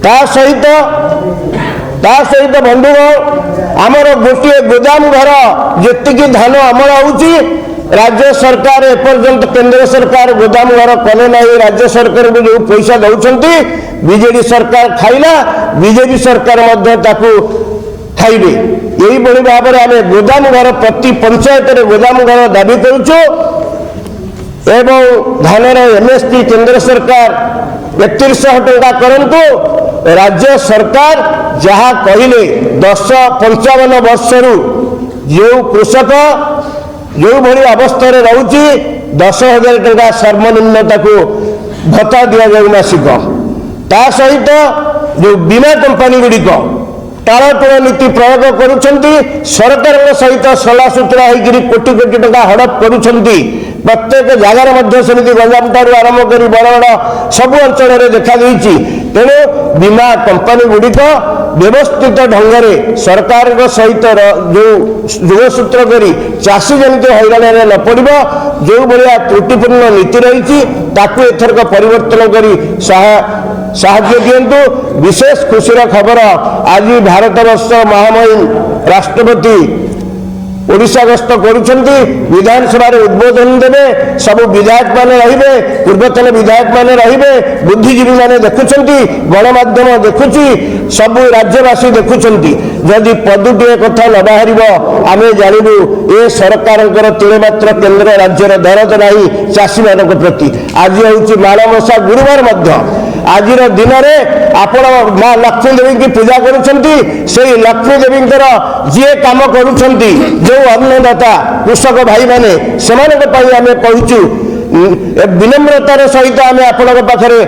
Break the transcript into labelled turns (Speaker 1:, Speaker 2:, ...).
Speaker 1: ता सहित बंधुगण आमर गोटे गोदाम घर जी धान अमल होउची राज्य सरकार एपर्यंत केंद्र सरकार गोदाम घर कले ना राज्य सरकार को जो पैसा दौरान बीजेडी सरकार खाइला बीजेपी सरकार खाइबे यही भाव में आम गोदाम घर प्रति पंचायत गोदाम घर दाबी करुचु एवं धानर एमएसपी केंद्र सरकार 3100 टंका करंतु राज्य सरकार जहाँ कहले 10-55 वर्षरू जो कृषक जो भली अवस्था रहुची 10,000 टंका सर्वनिम्नता को भत्ता दि जाऊ मासिक ता सहित जो बीमा कंपनी गुड़िक टालटोल नीति प्रयोग करुछंती सरकार सहित सला सुतरा होगी कोटी कोटी टंका हड़प करुछंती प्रत्येक जगार सेमती गंजाम ठारू आरंभ कर बड़ बड़ सब अंचल देखा तेणु बीमा कंपनी गुड़िक व्यवस्थित ढंग से सरकार सहित जो जोगसूत्र कर चाषी जमी हईराण न पड़ जो भाया त्रुटिपूर्ण नीति रही एथरक परिवर्तन कर साहाय्य दिंतु विशेष खुशीर खबर आज भारत वर्ष महामहिम राष्ट्रपति ओडिशा गस्त करुछंती विधानसभा उद्बोधन देवे सब विधायक माने रहिबे पूर्वतन विधायक माने रहिबे बुद्धिजीवी माने देखुछंती गणमाध्यम देखुची सब राज्यवासी देखुछंती जदि पदुटे कथा न बाहरिबो आमे जानिबु ए सरकारंकर तिळमात्र केंद्र राज्यर दरद नाही चाषी मानक प्रति आज होउची माणमसा गुरुवार मध्य आज दिन में आपण माँ लक्ष्मी देवी की पूजा करुछंती से लक्ष्मी देवी जी काम करुछंती जो अन्नदाता कृषक भाई माने सेमानक पई आमे कहूचु विनम्रतार सहित आमे आपनक पाखरे